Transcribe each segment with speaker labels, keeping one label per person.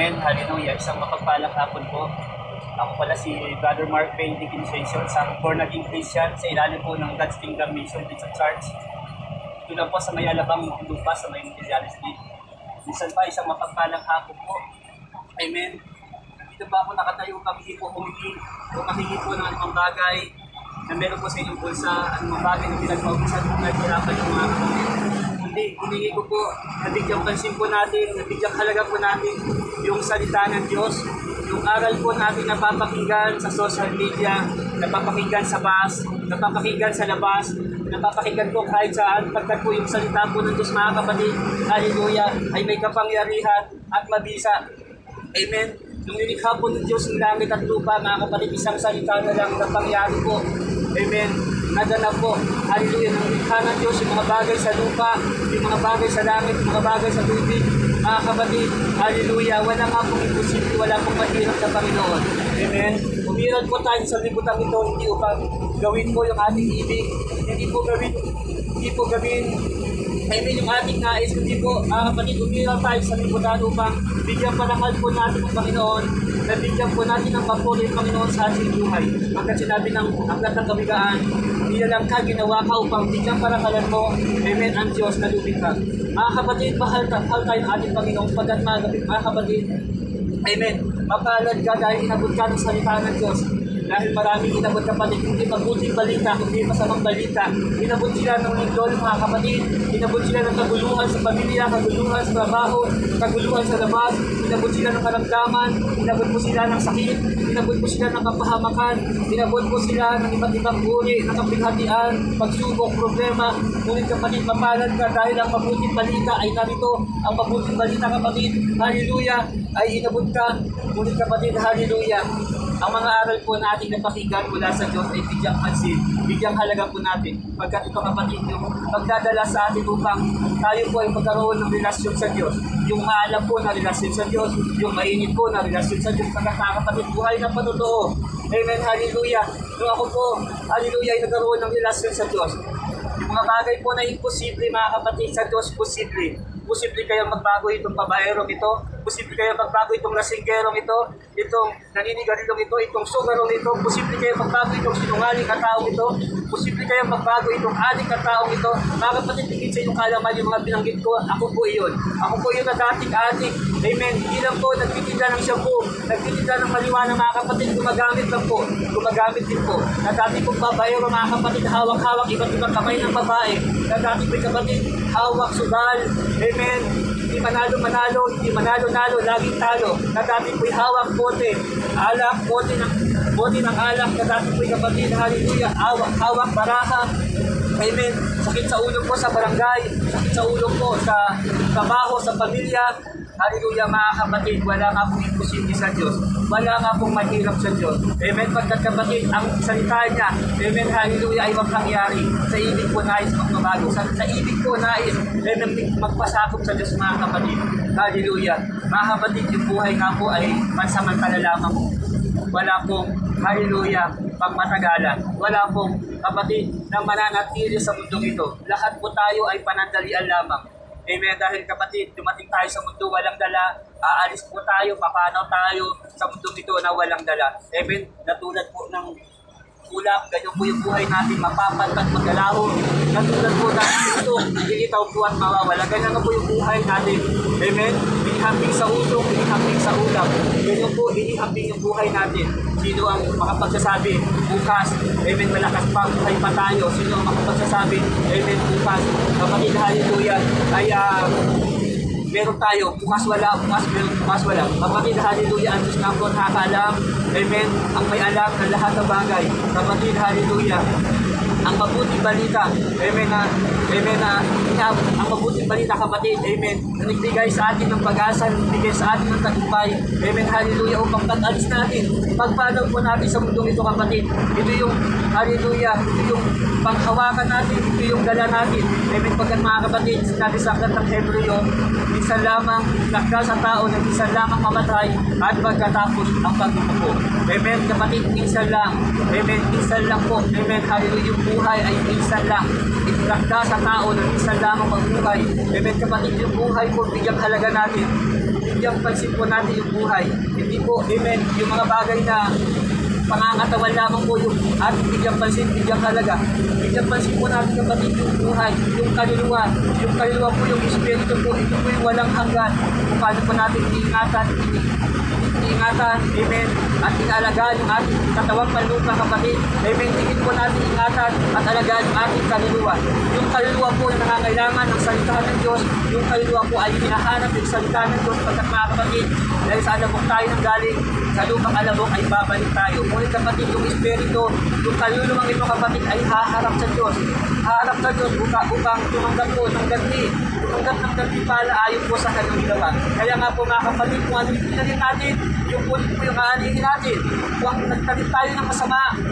Speaker 1: Amen. Hallelujah. Isang mapagpalang hapon po. Ako pala si Brother Mark Payne Dickinson, isang born-again Christian sa ilalim po ng God's Kingdom Mission Christian Church. Ito lang po sa may Alabang Lupa sa may Materialist Street. Minsan pa isang mapagpalang hapon po. Amen. Dito pa ako nakatayo, kami po humingi o mahingi po ng anumang bagay na meron po sa inyong bulsa, anumang bagay na pinagpaupisan po naghirapan yung mga kapatid. Hindi, humingi ko po, nabigyang pansin po natin, nabigyang halaga po natin yung salita ng Diyos, yung aral po natin napapakinggan sa social media, napapakinggan sa bus, napapakinggan sa labas, napapakinggan po kahit saan, pagkat po yung salita po ng Diyos mga kapatid, hallelujah, ay may kapangyarihan at mabisa. Amen. Nung nilikha po ng Diyos ng langit at lupa, mga kapatid, isang salita na lang napangyari po. Amen. Naganap po. Hallelujah. Nung nilikha ng Diyos yung mga bagay sa lupa, yung mga bagay sa langit, yung mga bagay sa tubig, mga kapatid, hallelujah. Wala nga pong imposible, wala pong mahirap sa Panginoon. Amen. Umiral po tayo sa libutan ito, hindi upang gawin po yung ating ibig, hindi po gawin Amen, yung ating nais, kundi po, kapatid, umiral tayo sa libutan upang bigyan parangal po natin ang Panginoon, na bigyan po natin ng papuri ng Panginoon sa ating buhay. Pagkat sinabi ng aklat ng kawikaan, nilalang ka, ginawa ka upang bigyan parangalan mo, amen, ang Diyos na lumikha. Mga kapatid, mahal tayo ng ating Panginoon, pagkat mga kapatid, amen, mapalad ka dahil inabot ka ng salita ng Diyos. Dahil maraming inabot kapatid, hindi mabuting balita, kundi masamang balita. Inabot sila ng lindol, mga kapatid. Inabot sila ng kaguluhan sa pamilya, kaguluhan sa trabaho, kaguluhan sa labas. Inabot sila ng karamdaman, inabot po sila ng sakit, inabot po sila ng kapahamakan, inabot po sila ng iba't ibang uri, ng kapighatian, pagsubok, problema. Ngunit kapatid, mapalad ka dahil ang mabuting balita ay narito. Ang mabuting balita kapatid, hallelujah, ay inabot ka. Ngunit kapatid, hallelujah, ang mga aral po natin na pakinggan mula sa Diyos ay bigyang pansin, bigyang halaga po natin. Pagkat ito kapatid, yung magdadala sa atin upang tayo po ay magkaroon ng relasyon sa Diyos. Yung maalam po na relasyon sa Diyos, yung mainit po na relasyon sa Diyos. Pagkat kapatid, buhay na patotoo. Amen, hallelujah. Nung ako po, hallelujah, ay nagkaroon ng relasyon sa Diyos. Yung mga bagay po na imposible, mga kapatid, sa Diyos posible. Posible kayang magbago itong babaerong ito. Posible kayang magbago itong lasinggerong ito. Itong naninigarilong ito. Itong sugarong ito. Posible kayang magbago itong sinungaling kataong ito. Posible kayang magbago itong adik kataong ito. Mga kapatid, tingin sa inyong kalaman yung mga binanggit ko. Ako po iyon. Ako po yung nadating adik. Amen. Hindi lang po nagtitinda ng shampoo. Nagtitinda ng maliwanag, mga kapatid. Gumagamit lang po. Gumagamit din po. Na dati pong babaero, mga kapatid, hawak-hawak iba't ibang kamay ng babae. Na dati po kapatid, hawak sugal. Amen. Hindi manalo-manalo, hindi manalo-nalo, laging talo. Na dati po'y hawak bote, alak, bote ng alak. Na dati po'y kapatid, hallelujah, hawak baraha. Amen. Sakit sa ulo po sa barangay, sakit sa ulo po sa trabaho, sa pamilya. Hallelujah, mga kapatid, wala nga pong imposible sa Diyos. Wala nga pong mahirap sa Diyos. Amen, pagkat kapatid, ang salita niya, amen, hallelujah, ay magpangyari. Sa ibig po nais magbabago. Sa ibig po nais, amen, magpasakop sa Diyos, mga kapatid. Hallelujah. Mga kapatid, yung buhay nga po ay pansamantala lamang. Wala pong, hallelujah, pagmatagalan. Wala pong, kapatid, na mananatili sa mundong ito. Lahat po tayo ay panandalian lamang. Amen. Dahil kapatid, dumating tayo sa mundo walang dala, aalis po tayo, papanaw tayo sa mundong ito na walang dala. Amen. Natulad po ng ulap, ganyan po yung buhay natin, mapapantat, magalaho. Natulad po ng ito, ilitaw po at mawawala. Ganyan na po yung buhay natin. Amen. Inihambing sa usok, inihambing sa ulap. Ganyan po, inihambing yung buhay natin. Sino ang makapagsasabi bukas, amen, malakas pa, buhay pa tayo. Sino ang makapagsasabi, amen, bukas, kapatid, hallelujah, ay meron tayo, bukas wala, bukas meron, bukas wala. Kapatid, hallelujah, ang Diyos na po nakakaalam, amen, ang may alam ng lahat ng bagay. Kapatid, hallelujah, ang mabuting balita, amen, ang mabuting balita, kapatid, amen, na nagbigay sa atin ng pag-asa, nagbigay sa atin ng tagumpay, amen, hallelujah, upang pag-alis natin, pagpanaw po natin sa mundong ito, kapatid. Ito yung, hallelujah, ito yung panghawakan natin, ito yung dala natin, amen, pagkat mga kapatid, sinabi sa aklat ng Hebreo, minsan lamang lakda sa tao na minsan lamang mamatay at pagkatapos ang pagbubuko. Amen, kapatid, minsan lang, amen, minsan lang po, amen, hallelujah, yung buhay ay minsan lang. Itlakda sa tao na minsan lamang magbuhay. Amen, kapatid, yung buhay po, bigyang halaga natin. bigyan pansin po natin yung buhay. Hindi po, amen, yung mga bagay na pangangatawan lamang po yung ating bigyan pansin, bigyan halaga. Bigyan pansin po natin kapatid yung buhay, yung kaluluwa. Yung kaluluwa po, yung espiritu po, ito po yung walang hanggan. Kung paano po natin iingatan, amen, at inaalagaan yung ating katawang panlupa kapatid. Amen, tingin po natin ingatan at alagaan yung ating kaluluwa. Yung kaluluwa po na nangangailangan ng salita ng Diyos, yung kaluluwa po ay hinahanap yung salita ng Diyos pagkat mga kapatid, dahil sa alabok tayo nang galing, sa lupang alabok ay babalik tayo. Ngunit kapatid, yung espiritu, yung kaluluwang ito kapatid ay haharap sa Diyos. Haharap sa Diyos upang tumanggap po ng ganti. Tumanggap ng ganti pala ayon po sa kanyang ginawa. Kaya nga po mga kapatid, kung ano yung pinanin natin, yung po yung aanihin natin. Kung nagtanim tayo ng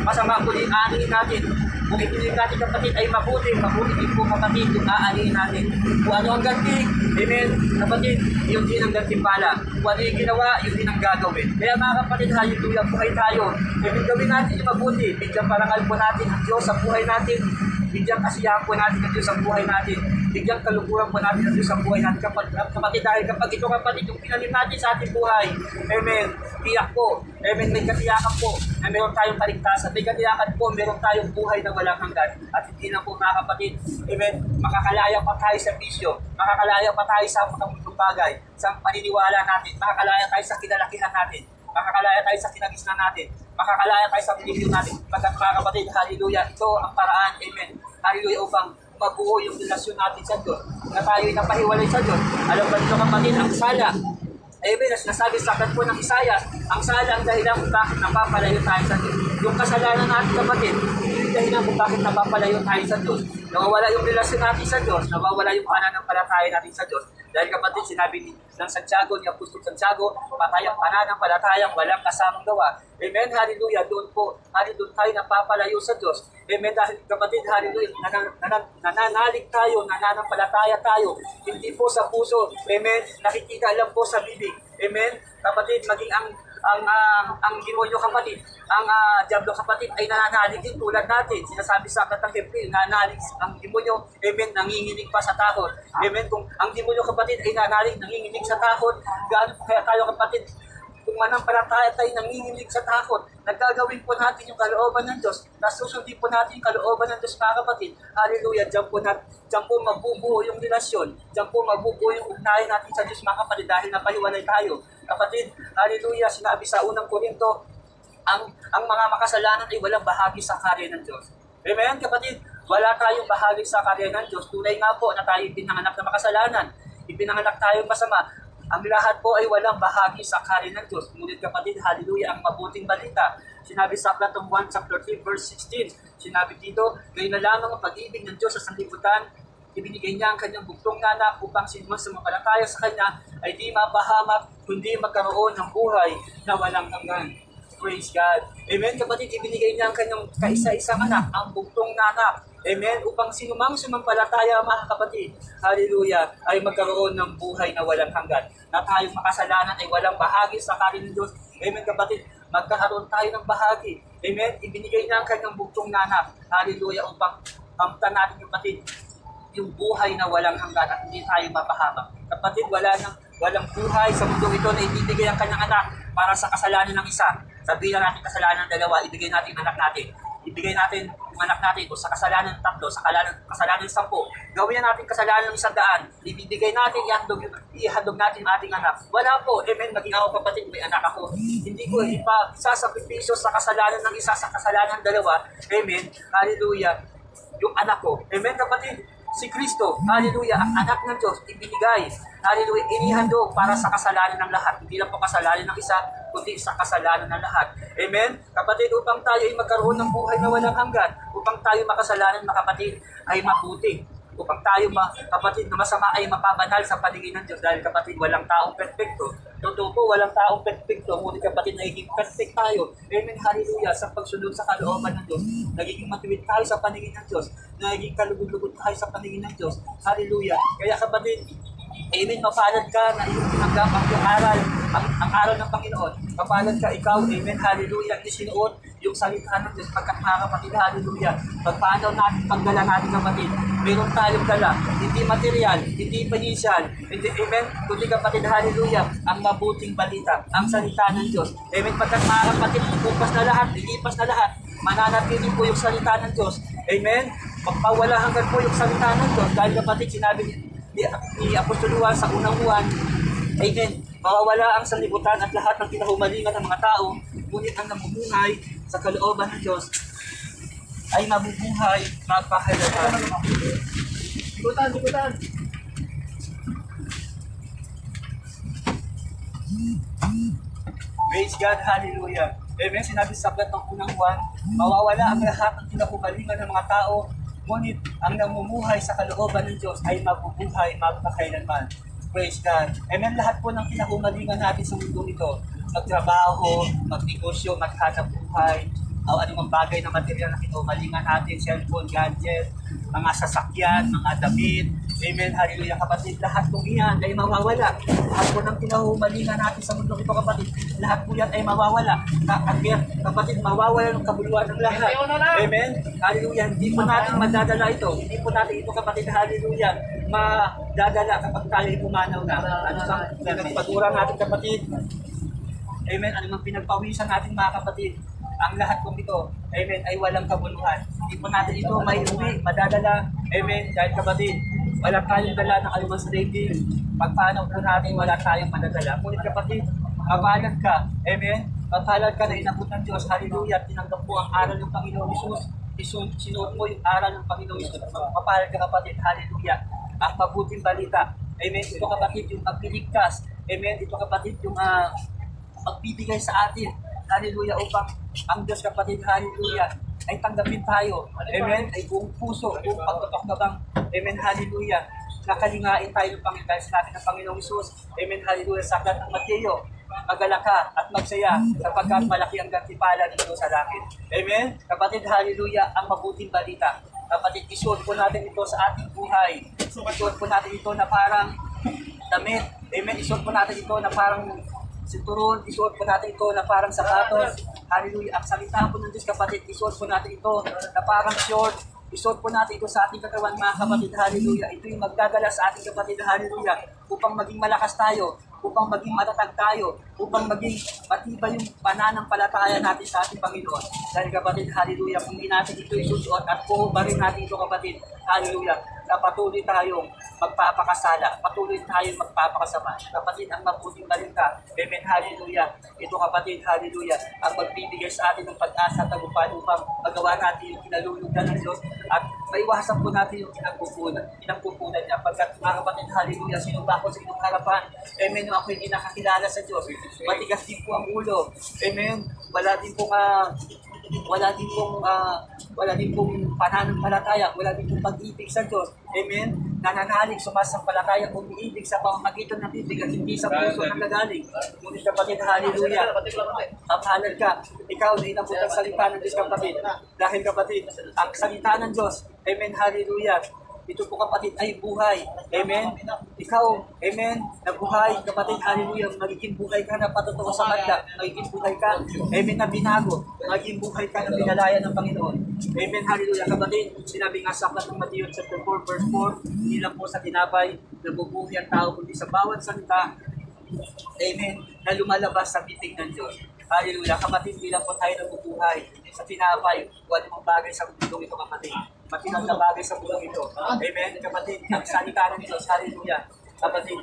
Speaker 1: masama po yung aanihin natin. Kung itinig natin kapatid ay mabuti din po kapatid yung aanihin natin. Kung ano ang ganti, amen, kapatid, yun din ang ganti pala. Kung ano yung ginawa, yun din ang gagawin. Kaya mga kapatid, hallelujah, buhay tayo. Amen, gawin natin yung mabuti. Bigyan parangal po natin ang Diyos sa buhay natin. Bigyan kasiyahan po natin ang Diyos sa buhay natin. Bigyan kalukuran po natin ang Diyos sa buhay natin. Kapatid, dahil kapag ito kapatid, yung pinalim natin sa ating buhay, amen, tiyak po, amen, may katiyakan po na meron tayong kaligtasan. May katiyakan po, meron tayong buhay na walang hanggan. At hindi na po mga kapatid, amen, makakalaya pa tayo sa bisyo, makakalaya pa tayo sa mga bagay, sa paniniwala natin, makakalaya tayo sa kinalakihan natin, makakalaya tayo sa kinagisnan natin, makakalaya tayo sa pinigil natin. Pagkat mga kapatid, hallelujah, ito ang paraan, amen, hallelujah, upang mabuo yung relasyon natin sa Diyos, na tayo'y napahiwalay sa Diyos. Alam ba nito kapatid, ang sala, amen, as nasabi sa akin po ng Isaya, ang sala ang dahilan kung bakit napapalayo tayo sa Diyos. Yung kasalanan natin kapatid, yung dahilan kung bakit napapalayo tayo sa Diyos. Nawawala yung relasyon natin sa Diyos, nawawala yung pananampalataya natin sa Diyos. Dahil kapatid, sinabi ng Santiago, ni Apostol Santiago, patay ang pananampalatayang walang kasamang gawa. Amen, hallelujah, doon po, hallelujah, tayo napapalayo sa Diyos. Amen, dahil kapatid, hallelujah, nananalig tayo, nananampalataya tayo, hindi po sa puso, amen, nakikita lang po sa bibig. Amen, kapatid, maging ang demonyo kapatid, ang diablo kapatid ay nananalig din tulad natin. Sinasabi sa aklat ng Hebreo, nananalig ang demonyo, amen, nanginginig pa sa takot. Amen, kung ang demonyo kapatid ay nananalig, nanginginig sa takot, gaano kaya tayo kapatid, kung manampalataya tayo nanginginig sa takot, nagagawin po natin yung kalooban ng Diyos, nasusundin po natin yung kalooban ng Diyos mga kapatid. Hallelujah, dyan po mabubuo yung relasyon, dyan po mabubuo yung ugnayan natin sa Diyos mga kapatid dahil napahiwalay tayo. Kapatid, hallelujah, sinabi sa unang Korinto, ang mga makasalanan ay walang bahagi sa karya ng Diyos. Amen, kapatid, wala tayong bahagi sa karya ng Diyos. Tunay nga po na tayo ipinanganak na makasalanan, ipinanganak tayong masama. Ang lahat po ay walang bahagi sa karya ng Diyos. Ngunit kapatid, hallelujah, ang mabuting balita. Sinabi sa Platong 1 chapter 3 verse 16, sinabi dito, gayon na lamang ang pag-ibig ng Diyos sa sanlibutan, ibinigay niya ang kanyang bugtong na anak upang sinumang sumampalataya sa kanya ay di mapahamak, kundi magkaroon ng buhay na walang hanggan. Praise God. Amen, kapatid, ibinigay niya ang kanyang kaisa-isang anak, ang bugtong na anak. Amen, upang sinumang sumampalataya mga kapatid, hallelujah, ay magkaroon ng buhay na walang hanggan. Na tayong makasalanan ay walang bahagi sa karya ng Diyos. Amen, kapatid, magkakaroon tayo ng bahagi. Amen, ibinigay niya ang kanyang bugtong na anak, hallelujah, upang kamtan natin kapatid, yung buhay na walang hanggan at hindi tayo mapahamak. Kapatid, walang buhay sa mundo ito na ibibigay ang kanyang anak para sa kasalanan ng isa. Sabihin natin kasalanan ng dalawa, ibigay natin ang anak natin. Ibigay natin yung anak natin o sa kasalanan ng 3, sa kasalanan ng 10. Gawin natin kasalanan ng 100. Ibibigay natin, ihandog natin ang ating anak. Wala po, amen, maging ako kapatid, may anak ako. Hindi ko ipasasakripisyo sa kasalanan ng isa, sa kasalanan ng dalawa. Amen, hallelujah, yung anak ko. Amen, kapatid. Si Kristo, hallelujah, ang anak ng Diyos, ibinigay, hallelujah, inihandog para sa kasalanan ng lahat. Hindi lang po kasalanan ng isa, kundi sa kasalanan ng lahat. Amen? Kapatid, upang tayo ay magkaroon ng buhay na walang hanggan, upang tayo makasalanan, mga kapatid, ay mabuti. Upang tayo, kapatid, na masama ay mapabanal sa paningin ng Diyos. Dahil kapatid, walang taong perfecto. Totoo po, walang taong perfecto. Ngunit kapatid, nagiging perfect tayo. Amen, hallelujah, sa pagsunod sa kalooban ng Diyos. Nagiging matuwid tayo sa paningin ng Diyos. Nagiging kalugod-lugod tayo sa paningin ng Diyos. Hallelujah. Kaya kapatid, Amen. Mapalad ka na iyong tinanggap ang aral, ang aral ng Panginoon. Mapalad ka ikaw, amen, hallelujah, isinuot yung salita ng Diyos pagkat mga kapatid, hallelujah. Pagpaanaw natin, pagdala natin kapatid, meron tayong dala, hindi material, hindi financial, hindi, amen, kundi kapatid, hallelujah, ang mabuting balita, ang salita ng Diyos. Amen, pagkat mga kapatid, lipas na lahat, lilipas na lahat, mananatili po yung salita ng Diyos. Amen, magpawala hanggang po yung salita ng Diyos. Dahil kapatid, sinabi ni Apostol Juan sa unang Juan, amen, mawawala ang sanlibutan at lahat ng kinahumalingan ng mga tao, ngunit ang namumuhay sa kalooban ng Diyos ay mabubuhay magpakailanman. Likutan. Praise God, hallelujah. Amen, sinabi sa aklat ng unang Juan, mawawala ang lahat ng kinahumalingan ng mga tao, ngunit ang namumuhay sa kalooban ng Diyos ay mabubuhay magpakailanman. Praise God. Amen. Lahat po ng kinahumalingan natin sa mundo ito, magtrabaho, magnegosyo, maghanap buhay, o anumang bagay na material na kinahumalingan natin, cellphone, gadget, mga sasakyan, mga damit. Amen. Hallelujah, kapatid. Lahat po iyan ay mawawala. Lahat po ng kinahumalingan natin sa mundo ito, kapatid. Lahat po yan ay mawawala. Kapatid, mawawala ng kabuluhan ng lahat. Amen. Hallelujah. Hindi po natin madadala ito. Hindi po natin ito, kapatid. Hallelujah. Madadala kapag tayo pumanaw na. Ano sa pinagpagura natin, kapatid? Amen. Ano mang pinagpawisan natin, mga kapatid? Ang lahat kong ito, amen, ay walang kabuluhan. Hindi po natin ito may uwi, madadala, amen, dahil kapatid, wala tayong dala ng alumang sa dating. Pagpaanaw po natin, wala tayong madadala. Ngunit kapatid, mapalad ka, amen, mapalad ka na inabot ng Diyos, hallelujah, tinanggap mo ang aral ng Panginoong Isus, sinuot mo yung aral ng Panginoong Isus, mapalad ka kapatid, hallelujah, ang mabuting balita, amen, ito kapatid, yung magpiligtas, amen, ito kapatid, yung magbibigay sa atin, hallelujah, upang ang Diyos kapatid, hallelujah, ay tanggapin tayo, amen, ay buong puso, buong pagtotoknabang, amen, hallelujah, nakalingain tayo ng Panginoon, dahil sinabi ng Panginoong Isus, amen, hallelujah, sa aklat ng Mateo, magala ka at magsaya sapagkat malaki ang gantimpala ng Diyos sa langit. Amen, kapatid, hallelujah, ang mabuting balita. Kapatid, isuot po natin ito sa ating buhay. Isuot po natin ito na parang damit. Amen, isuot po natin ito na parang sinturon, isuot po natin ito na parang sapatos. Hallelujah. Ang salita po ng Diyos, kapatid, isuot po natin ito na parang short. Isuot po natin ito sa ating katawan, mga kapatid. Hallelujah. Ito yung magdadala sa ating kapatid. Hallelujah. Upang maging malakas tayo, upang maging matatag tayo, upang maging matibay yung pananampalataya natin sa ating Panginoon. Dahil kapatid, hallelujah, kung hindi natin ito isusuot at puhubarin natin ito, kapatid, hallelujah, na patuloy tayong magpapakasala, patuloy tayong magpapakasama. Kapatid, ang mabuting balita, amen, hallelujah, ito kapatid, hallelujah, ang magbibigay sa atin ng pag-asa at tagumpay upang magawa natin yung kinalulugdan ng Diyos at maiwasan po natin yung pinagpupunan niya. Pagkat mga kapatid, hallelujah, sinumba ko sa inyong harapan, amen, nung ako hindi nakakilala sa Diyos, matigas din po ang ulo, amen, wala din pong pananampalataya, wala din pong pag-ibig sa Diyos. Amen? Nananalig, sumasampalataya, umiibig sa pamamagitan ng bibig at hindi sa puso ng nagaling. Ngunit kapatid, hallelujah, mapahalal ka. Ikaw na inabot ang salita ng Diyos, kapatid. Dahil kapatid, ang salita ng Diyos, amen, hallelujah, ito po kapatid ay buhay. Amen? Ikaw, amen, na buhay, kapatid, hallelujah, magiging buhay ka na patutungo sa madla, magiging buhay ka, amen, na binago, magiging buhay ka na binalaya ng Panginoon. Amen, hallelujah, kapatid, sinabi nga sa aklat ng Mateo chapter 4, verse 4, hindi lang po sa tinapay, nabubuhay ang tao, kundi sa bawat salita, amen, na lumalabas sa bibig ng Diyos. Hallelujah, kapatid, bilang po tayo nabubuhay sa tinapay, wala mong bagay sa mundong ito, kapatid. Matinag na bagay sa mundong ito. Amen, kapatid, ang salita ng Diyos, hallelujah. Kapatid,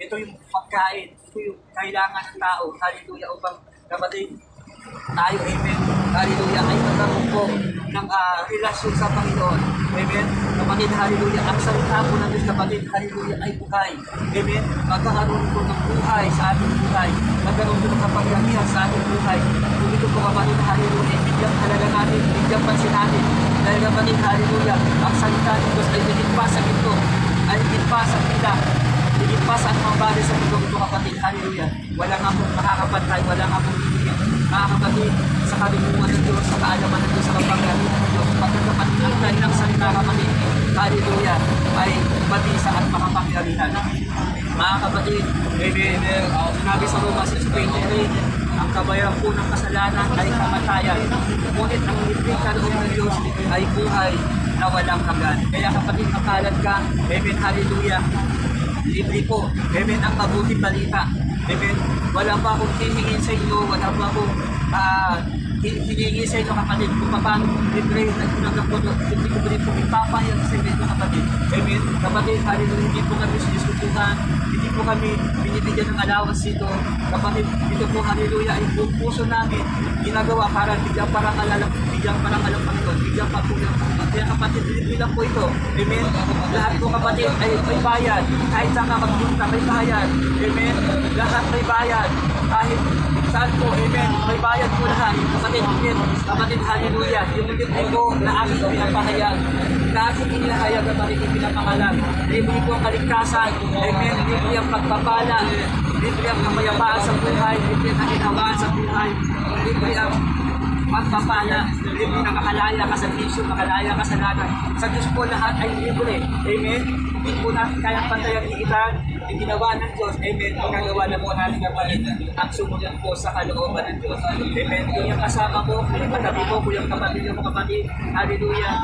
Speaker 1: ito yung pagkain, ito yung kailangan ng tao, hallelujah, upang kapatid, tayo, amen, hallelujah, ay magkaroon po ng relasyon sa Panginoon. Amen, kapatid, hallelujah, ang salita po ng Diyos, kapatid, hallelujah, ay buhay. Amen, magkakaroon po ng buhay sa ating buhay, magkaroon po ng kapangyarihan sa ating buhay. Kung ito po, kapatid, hallelujah, bigyan halaga natin, bigyan pansin natin. Dahil kapatid, hallelujah, ang salita ng Diyos ay higit pa sa ito, ay higit pa sa kita, higit pa sa anumang bagay sa mundo ito, kapatid, hallelujah. Wala nga pong makakapantay, wala nga pong bibigyan. Mga kapatid, sa kalimutan ng Diyos, sa kaalaman ng Diyos, sa kapangyarihan ng Diyos, pagkat kapatid, ang dahil ng salita, kapatid, hallelujah, ay mabisa at makapangyarihan. Mga kapatid, amen. Sinabi sa Roma 6:23, ang kabayaran po ng kasalanan ay kamatayan. Ngunit ang libreng kaloob ng Diyos ay buhay na walang hanggan. Kaya kapatid, makalat ka, amen, hallelujah. Libre po, amen, ang mabuting balita. Amen. Wala pa akong hihingin sa inyo, wala pa akong hiningi sa inyo kapatid kung paano libre na ginagawa ko, hindi ko rin po ipapayag sa inyo kapatid. Amen. Kapatid, hallelujah, hindi po kami siniskutuhan, hindi po kami binibigyan ng allowance dito. Kapatid, dito po, hallelujah, ay buong puso namin ginagawa para bigyan parang alam Panginoon, bigyan pa po ng Panginoon. Kaya kapatid, libre lang po ito. Amen. Lahat po kapatid ay may bayad. Kahit saan ka magpunta, may bayad. Amen. Lahat may bayad. Kahit saan po, amen, may bayad po lahat. Kapatid, amen, kapatid, hallelujah. Yung libre po na aking pinapahayag, na aking inilahayag at aking pinapangalan. Libre po ang kaligtasan, amen, libre ang pagpapala, libre ang kamayabaan sa buhay, libre ang kaginawaan sa buhay, libre ang pagpapala, libre na makalaya ka sa bisyo, makalaya ka sa lahat. Sa Diyos po lahat ay libre, amen. Hindi po natin kayang pantayang iitan, yung ginawa ng Diyos, amen, magagawa na po natin ang sumunod po sa kalooban ng Diyos. Amen. Kung yung kasama ko, kung yung katabi ko, kung yung kapatid, hallelujah,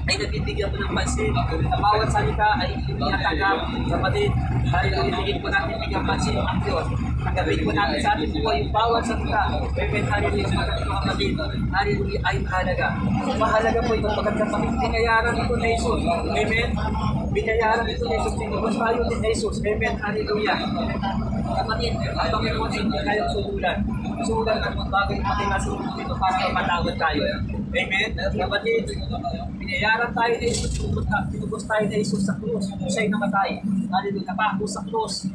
Speaker 1: ay nabibigyan po ng pansin. Sa bawat salita ay tinatanggap, kapatid, hallelujah, higit po natin bigyan pansin ang Diyos. Tanggapin po natin sa ating buhay yung bawat salita. Amen, hallelujah, mga kapatid, hallelujah, ay mahalaga. Mahalaga po ito, pagkakapatid, binayaran ito na Jesus. Amen. Binayaran ito na Jesus, tinubos tayo din na Jesus. Amen, hallelujah. Kapatid, ang Panginoon ay hindi kayang sugulan. Sugulan ang mga bagay na kinasulat dito para mapatawad tayo. Amen. Kapatid, binayaran tayo na Jesus, tinubos tayo na Jesus sa krus. Siya'y namatay. Hallelujah, napako sa krus.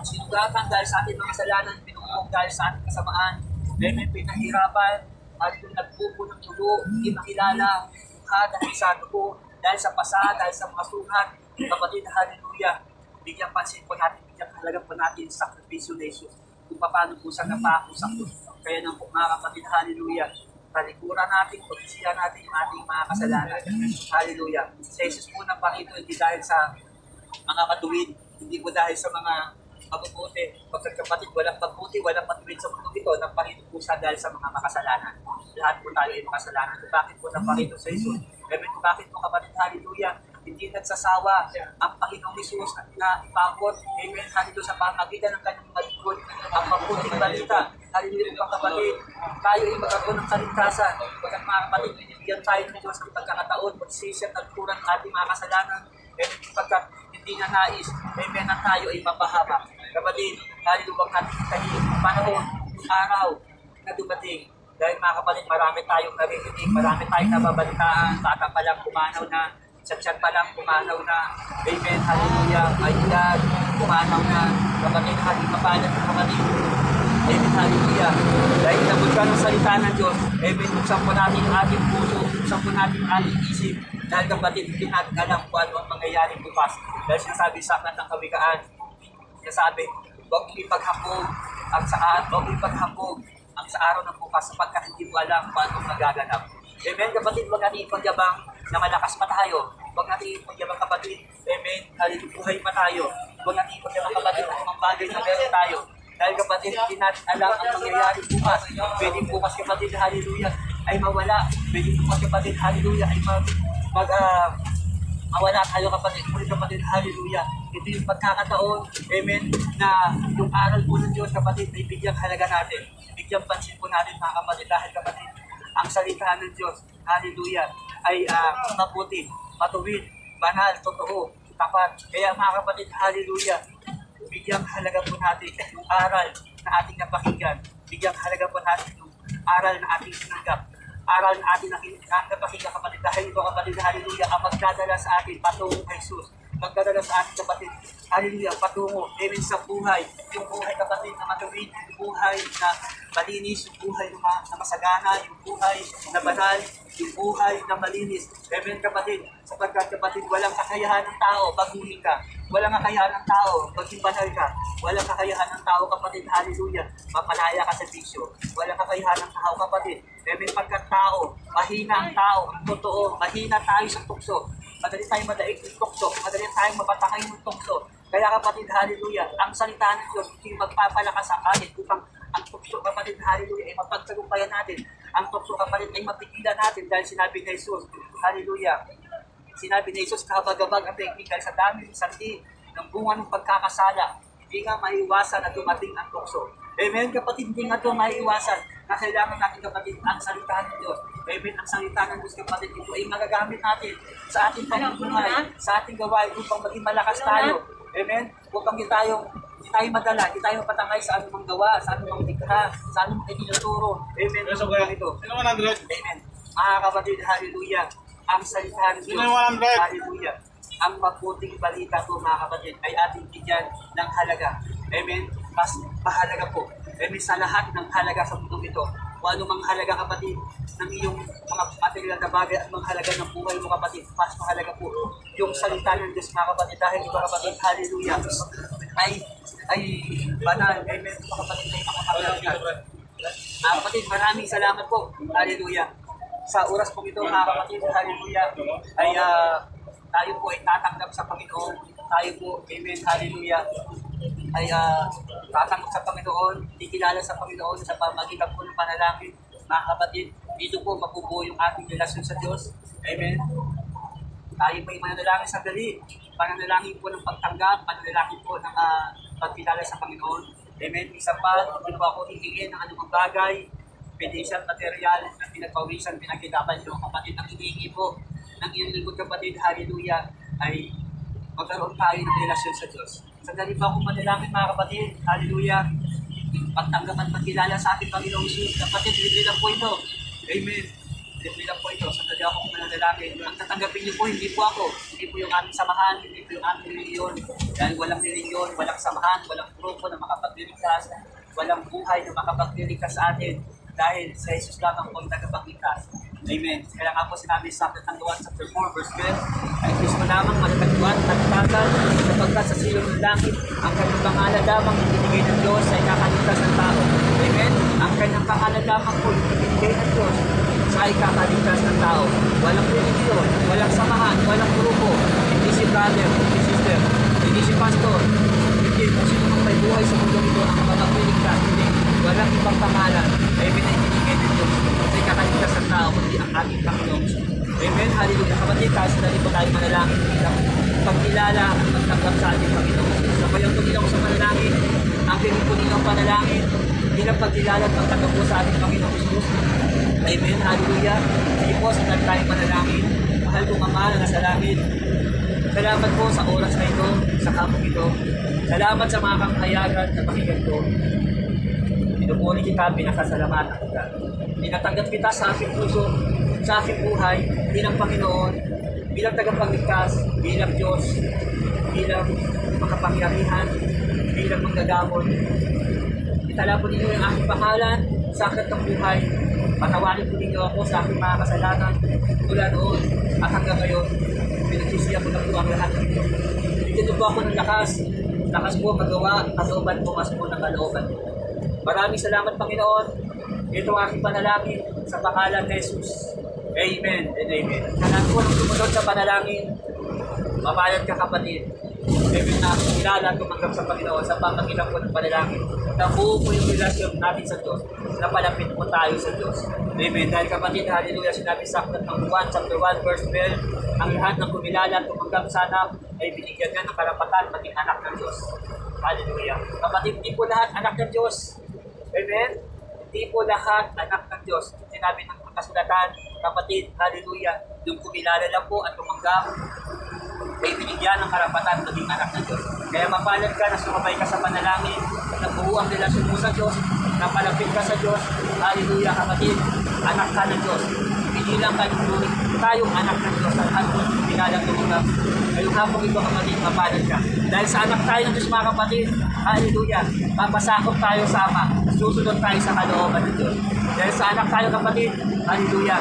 Speaker 1: Sinugatan dahil sa ating mga kasalanan, pinungkong dahil sa ating kasamaan. Amen, pinahirapan, at yung nagpupo ng dugo, hindi makilala, dahil sa dugo, dahil sa pasa, dahil sa mga sugat. Kapatid, hallelujah, bigyan pansin po natin, bigyan halaga po natin sa sakripisyo na Jesus, kung paano po sa napako sa krus. Kaya nang po mga kapatid, hallelujah, talikuran natin, pagsisiyan natin yung ating mga kasalanan. Hallelujah. Sa Jesus po ng Panginoon, hindi dahil sa mga matuwid, hindi po dahil sa mga mabubuti. Pagkakapatid, walang pagbuti, walang matuwid sa mundo ito, ng Panginoon po siya dahil sa mga makasalanan. Lahat po tayo ay makasalanan. Bakit po ng Panginoon sa Jesus? Bakit po kapatid, hallelujah, hindi nagsasawa ang Panginoong Jesus na ipangkot, amen, hallelujah, sa pamagitan ng kanyang malikod, ang mabuting balita. Hallelujah po kapatid, tayo ay magkaroon ng kaligtasan. Pagkat mga kapatid, binibigyan tayo ng Diyos ng pagkakataon, magsisiyang nagkuran ng ating mga kasalanan, amen, pagkat hindi na nais, amen, na tayo ay mapahaba. Kapatid, hallelujah, natin kayo panahon, araw na dumating. Dahil mga kapatid, marami tayong narinig, marami tayong nababalitaan, bata pa lang pumanaw na, sa chat pa lang pumanaw na, amen, hallelujah, ay edad, pumanaw na, kapatid, hallelujah, kapatid, amen, hallelujah. Dahil nabot ka ng salita ng Diyos, amen, buksan po natin ang ating puso, buksan po natin ang ating isip, dahil kapatid, hindi natin alam kung ano ang mangyayari bukas. Dahil sinasabi sa akin ng kawikaan, sinasabi, huwag mo ipaghambog ang sa araw ng bukas sapagkat hindi mo alam kung anong magaganap. Amen, kapatid, huwag natin ipagyabang na malakas pa tayo. Huwag natin ipagyabang kapatid, amen, hallelujah, buhay pa tayo. Huwag natin ipagyabang kapatid ang mga bagay na meron tayo. Dahil kapatid, hindi natin alam ang mangyayari bukas. Pwede bukas kapatid, hallelujah, ay mawala. Pwede bukas kapatid, hallelujah, ay mawala tayo kapatid. Muli kapatid, hallelujah. Ito yung pagkakataon, amen, na yung aral po ng Diyos kapatid, ay bigyang halaga natin. Bigyang pansin po natin mga kapatid. Dahil kapatid, ang salita ng Diyos, hallelujah, ay mabuti, matuwid, banal, totoo, tapat. Kaya mga kapatid, hallelujah, bigyang halaga po natin yung aral na ating napakinggan. Bigyang halaga po natin yung aral na ating sinanggap. Aral na ating napakinggan kapatid. Dahil ito kapatid, hallelujah, ang magdadala sa atin patungo kay Jesus. Magdadala sa atin kapatid, hallelujah, patungo, amen, sa buhay. Yung buhay kapatid na matuwid, yung buhay na malinis, yung buhay na masagana, yung buhay na banal, yung buhay na malinis. Amen kapatid, sapagkat kapatid, walang kakayahan ng tao baguhin ka. Walang kakayahan ng tao maging banal ka. Walang kakayahan ng tao kapatid, hallelujah, mapalaya ka sa bisyo. Walang kakayahan ng tao kapatid. Amen, pagkat tao, mahina ang tao, totoo, mahina tayo sa tukso. madali tayong madaig ng tukso, madali tayong mapatakay ng tukso. Kaya kapatid, hallelujah, ang salita ng Diyos hindi magpapalakas sa atin upang ang tukso, kapatid, hallelujah, ay mapagsagumpayan natin. Ang tukso, kapatid, ay mapigilan natin dahil sinabi ni Jesus, hallelujah, sinabi ni Jesus, kabagabag ang teknikal sa dami ng santi ng bunga ng pagkakasala, hindi nga maiiwasan na dumating ang tukso. Amen, kapatid, hindi nga ito maiiwasan na kailangan natin, kapatid, ang salita ng Diyos. Amen, ang salita ng Diyos, kapatid, ito ay magagamit natin sa ating pamumuhay, sa ating gawain upang maging malakas tayo. Amen, upang hindi tayo madala, hindi tayo patangay sa anumang gawa, sa anumang likha, sa anumang itinuturo. Amen, ito. Amen, mga kapatid, hallelujah, ang salita ng Diyos, hallelujah, ang mabuting balita po, mga kapatid, ay ating bigyan ng halaga. Amen, mas mahalaga po. Amen, sa lahat ng halaga sa mundo ito, kung anumang halaga, kapatid, ng iyong mga material na bagay at mga halaga ng buhay mo, kapatid, mas mahalaga po yung salita ng Diyos, mga kapatid, dahil ito, kapatid, hallelujah, ay banal. Amen, mga kapatid, ay makakapagod. Kapatid, maraming salamat po, hallelujah. Sa oras po ito, mga kapatid, hallelujah, ay tayo po ay tatanggap sa Panginoon. Tayo po, amen, hallelujah, ay tatanggap sa Panginoon, ikilala sa Panginoon sa pamagitan po ng panalangin. Mga kapatid, dito po mapubuo yung ating relasyon sa Diyos. Amen. Tayo po ay mananalangin sa dali. Pananalangin po ng pagtanggap, pananalangin po ng pagkilala sa Panginoon. Amen. Isa pa, hindi po ako hihingin ng anumang bagay, financial, material, na pinagpawisan, pinagkitapan nyo. Kapatid, ang hinihingi po ng iyong lingkod, kapatid, hallelujah, ay magkaroon tayo ng relasyon sa Diyos. Sandali pa akong manalangin, mga kapatid, hallelujah, pagtanggap at pagkilala sa ating Panginoong Jesus. Kapatid, libre lang po ito. Amen. Libre lang po ito. Sandali akong manalangin. Ang tatanggapin niyo po, hindi po ako. Hindi po yung aming samahan, hindi po yung aming reliyon. Dahil walang reliyon, walang samahan, walang grupo na makapagliligtas, walang buhay na makapagliligtas sa atin. Dahil sa Jesus lamang po ang tagapagligtas. Amen. Kaya nga po sinabi sa akin ng Juan chapter 4 verse 12, ay Kristo lamang matatagpuan at tagal sapagkat sa silong ng langit, ang kanyang pangalan lamang ibinigay ng Diyos ay nakaligtas ng tao. Amen. Ang kanyang pangalan lamang po ibinigay ng Diyos sa ikakaligtas ng tao. Walang religion, walang samahan, walang grupo, hindi si brother, hindi si sister, hindi si pastor, hindi kung sino mang may buhay sa mundo ito ang makapagliligtas. Hindi. Walang ibang pangalan ay binibigay ng Diyos sa ikakaligtas ng tao, kundi ang ating Panginoon. Amen, hallelujah. Kapatid, tayo sandali po tayo manalangin bilang pagkilala at magtanggap sa ating Panginoon. Sa bayang tumilaw sa panalangin, ang pinipuni ng panalangin, bilang pagkilala at magtanggap po sa ating Panginoon Jesus. Amen, hallelujah. Sige po, sandali tayo manalangin. Mahal kong Ama na nasa langit, salamat po sa oras na ito, sa kapong ito. Salamat sa mga kakayagan na pakinggan ko. Pinupuni kita, pinakasalamatan kita. Pinatanggap kita sa aking puso, sa aking buhay, bilang Panginoon, bilang tagapagligtas, bilang Diyos, bilang makapangyarihan, bilang manggagamot. Itala po ninyo yung aking pangalan sa akin ng buhay. Patawarin po ninyo ako sa aking mga kasalanan mula noon at hanggang ngayon. Pinagsisiya ko na po ang lahat ng ito. Bigyan po ako ng lakas po magawa, kalooban po, mas po ng kalooban po. Maraming salamat, Panginoon. Ito ang aking panalangin sa pangalan ni Jesus. Amen and amen. Kailangan po nang sumunod sa panalangin, mapalad ka, kapatid. Amen na kilala at tumanggap sa Panginoon sa pamagitan po ng panalangin. Nabuo po yung relasyon natin sa Diyos. Napalapit po tayo sa Diyos. Amen. Dahil, kapatid, hallelujah, sinabi sa aklat ng Juan chapter 1 verse 12, ang lahat ng kumilala at tumanggap sa anak ay binigyan niya ng karapatan maging anak ng Diyos. Hallelujah. Kapatid, hindi po lahat anak ng Diyos. Amen? Hindi po lahat anak ng Diyos. Sinabi ng kasulatan, kapatid, hallelujah, yung kumilala lang po at tumanggap, ay binigyan ng karapatan maging anak ng Diyos. Kaya mapalad ka na sumabay ka sa panalangin, nabuo ang relasyon mo sa Diyos, napalapit ka sa Diyos, hallelujah, kapatid, anak ka ng Diyos. Pinilang ka ng tayong anak ng Diyos, at hanggang pinalang tumanggap. Ngayong hapon ito, kapatid, mapalad ka. Dahil sa anak tayo ng Diyos, mga kapatid, hallelujah, papasakop tayo sa Ama, susunod tayo sa kalooban ng Diyos. Dahil sa anak tayo, kapatid, hallelujah,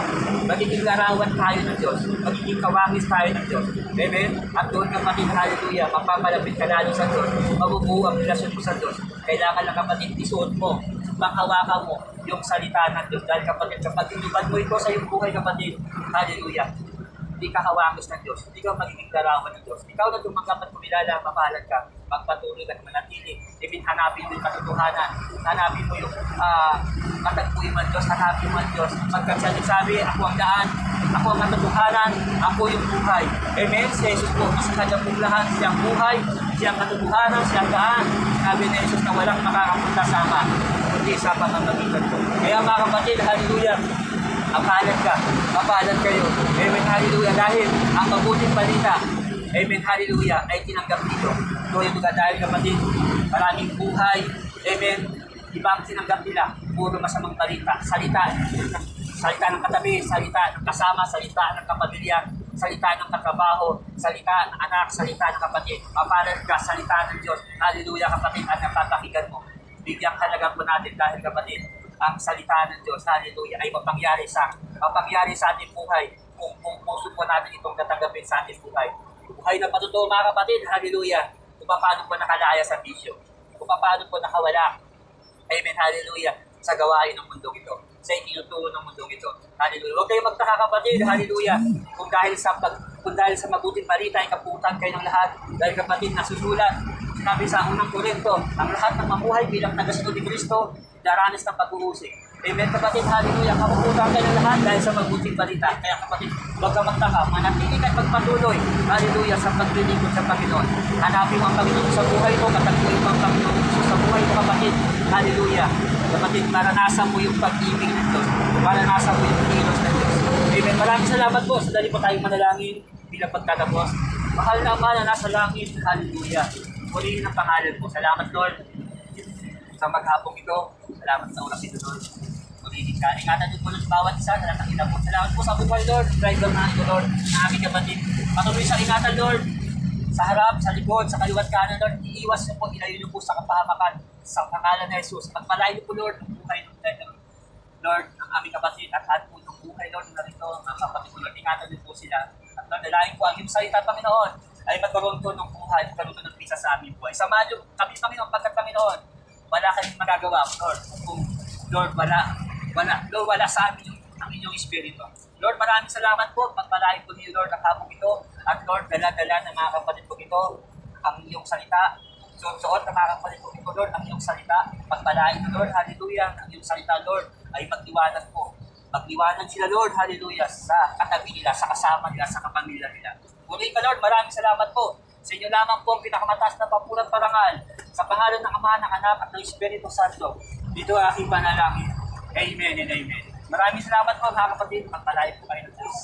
Speaker 1: magiging larawan tayo ng Diyos, magiging kawangis tayo ng Diyos. Amen? At doon, kapatid, hallelujah, mapapalapit ka lalo sa Diyos, mabubuo ang relasyon mo sa Diyos. Kailangan lang, kapatid, isuot mo, manghawakan mo yung salita ng Diyos. Dahil, kapatid, kapag inibad mo ito sa iyong buhay, kapatid, hallelujah, hindi ka hawangos ng Diyos, hindi ka magiging larawan ng Diyos. Ikaw na tumanggap at kumilala, mapalad ka, magpatuloy at manatili. Ibig hanapin mo yung katotohanan, hanapin mo yung matagpuin mo ang Diyos, hanapin mo ang Diyos. Pagkat siya nagsabi, ako ang daan, ako ang katotohanan, ako yung buhay. Amen? Si Jesus po, sa kanyang puglahan, siyang buhay, siyang katotohanan, siyang daan. Sabi ni Jesus na walang makakapunta sa Ama, kundi sa pamamagitan ko. Kaya mga kapatid, hallelujah, mapalad ka, mapalad kayo. Amen, hallelujah, dahil ang mabuting balita, amen, hallelujah, ay tinanggap nito. Ito yung mga dahil kapatid, maraming buhay, amen, ibang tinanggap nila, puro masamang balita, salita ng katabi, salita ng kasama, salita ng kapamilya, salita ng katrabaho, salita ng anak, salita ng kapatid. Mapalad ka, salita ng Diyos. Hallelujah kapatid, at napapakinggan mo. Bigyang halaga po natin dahil kapatid, ang salita ng Diyos, hallelujah, ay mapangyari sa ating buhay kung puso po natin itong tatanggapin sa ating buhay. Buhay na patutuo mga kapatid, hallelujah, kung paano po nakalaya sa bisyo, kung paano po nakawala, amen, hallelujah, sa gawain ng mundong ito, sa itinuturo ng mundong ito. Hallelujah. Huwag kayong magtaka kapatid, hallelujah, kung dahil sa mabuting balita ay kaputan kayo ng lahat, dahil kapatid nasusulat, sinabi sa unang Korinto, ang lahat ng mamuhay bilang tagasunod ni Kristo, daranas ng pag-uusig. Amen kapatid, hallelujah, kapuputan kayo ng lahat dahil sa mabuting balita. Kaya kapatid, huwag ka magtaka, manatili ka at magpatuloy, hallelujah, sa paglilingkod sa Panginoon. Hanapin mo ang Panginoon sa buhay mo, katagpuin mo ang Panginoon sa buhay mo kapatid, hallelujah. Kapatid, maranasan mo yung pag-ibig ng Diyos, maranasan mo yung kilos ng Diyos. Amen, maraming salamat po, sadali po tayong manalangin bilang pagtatapos. Mahal na Ama na nasa langit, hallelujah. Purihin ang pangalan po. Salamat Lord sa maghapong ito. Salamat sa oras ito Lord. Purihin ka. Ingatan niyo po ng bawat isa na nakakita po. Salamat po sa buhay Lord. Driver na ito Lord. Na aming kapatid. Patuloy sa ingatan Lord. Sa harap, sa likod, sa kaliwat kanan Lord. Iiwas niyo po, ilayo niyo po sa kapahamakan. Sa pangalan ni Jesus. Pagpalain niyo po Lord ang buhay ng Lord, ang aming kapatid at lahat po ng buhay Lord na rito. Ang kapatid po Lord. Ingatan niyo po sila. At Lord, dalahin po ang iyong salita Panginoon ay magkaroon to ng buhay, magkaroon to ng pisa sa aming buhay. Samahan niyo kami, Panginoon, pagkat Panginoon, wala kaming magagawa, Lord. Kung, Lord, wala sa amin ang inyong Espiritu. Lord, maraming salamat po, pagpalain po niyo, Lord, ang hapong ito. At Lord, dala-dala ng mga kapatid po ito, ang iyong salita. Suot ng mga kapatid po ito, Lord, ang iyong salita. Pagpalain po, Lord, hallelujah, ang iyong salita, Lord, ay magliwanag po. Magliwanag sila, Lord, hallelujah, sa katabi nila, sa kasama nila, sa kapamilya nila. Muli ka Lord, maraming salamat po. Sa inyo lamang po ang pinakamataas na papulang parangal. Sa pangalan ng Ama, ng Anak, at ng Espiritu Santo. Dito ang aking panalangin. Amen and amen. Maraming salamat po mga kapatid. Magpalain po kayo ng Diyos.